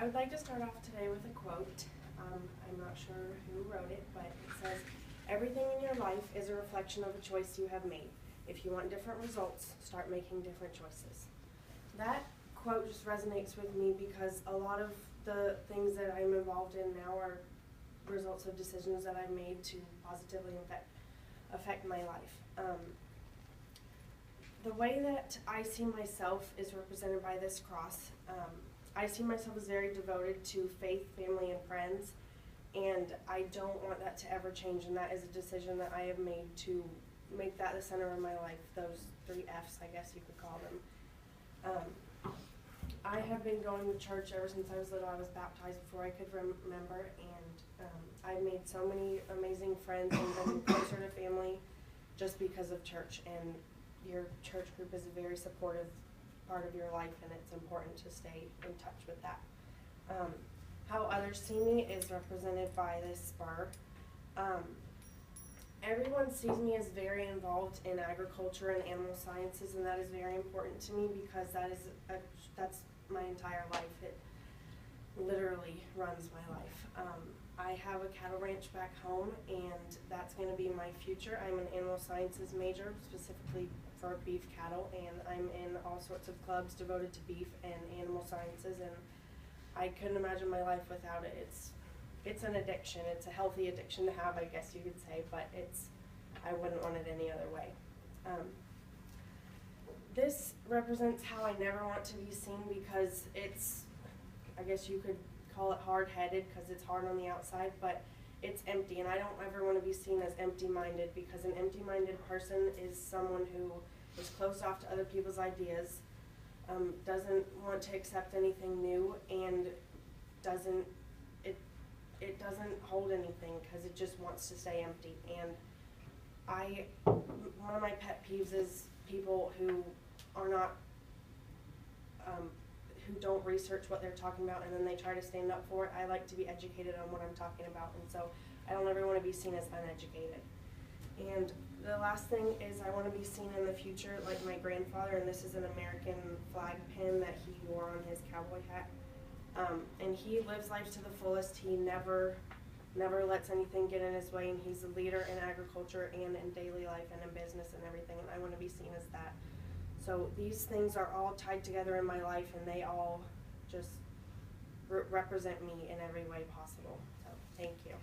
I would like to start off today with a quote. I'm not sure who wrote it, but it says, "Everything in your life is a reflection of a choice you have made. If you want different results, start making different choices." That quote just resonates with me because a lot of the things that I'm involved in now are results of decisions that I've made to positively affect my life. The way that I see myself is represented by this cross. I see myself as very devoted to faith, family, and friends, and I don't want that to ever change, and that is a decision that I have made to make that the center of my life, those 3 F's, I guess you could call them. I have been going to church ever since I was little. I was baptized before I could remember, and I've made so many amazing friends and been closer to family just because of church, and your church group is a very supportive part of your life, and it's important to stay in touch with that. How others see me is represented by this spur. Everyone sees me as very involved in agriculture and animal sciences, and that is very important to me because that's my entire life. It literally runs my life. I have a cattle ranch back home, and that's going to be my future. I'm an animal sciences major, specifically for beef cattle, and I'm in all sorts of clubs devoted to beef and animal sciences, and I couldn't imagine my life without it. It's an addiction. It's a healthy addiction to have, I guess you could say, but I wouldn't want it any other way. This represents how I never want to be seen because I guess you could call it hard-headed because it's hard on the outside, but it's empty, and I don't ever want to be seen as empty-minded because an empty-minded person is someone who is closed off to other people's ideas, doesn't want to accept anything new, and it doesn't hold anything because it just wants to stay empty. And one of my pet peeves is people who are not who don't research what they're talking about and then they try to stand up for it. I like to be educated on what I'm talking about, and so I don't ever want to be seen as uneducated. And the last thing is I want to be seen in the future like my grandfather, and this is an American flag pin that he wore on his cowboy hat. And he lives life to the fullest. He never lets anything get in his way, and he's a leader in agriculture and in daily life and in business and everything, and I want to be seen as that. So these things are all tied together in my life, and they all just represent me in every way possible. So thank you.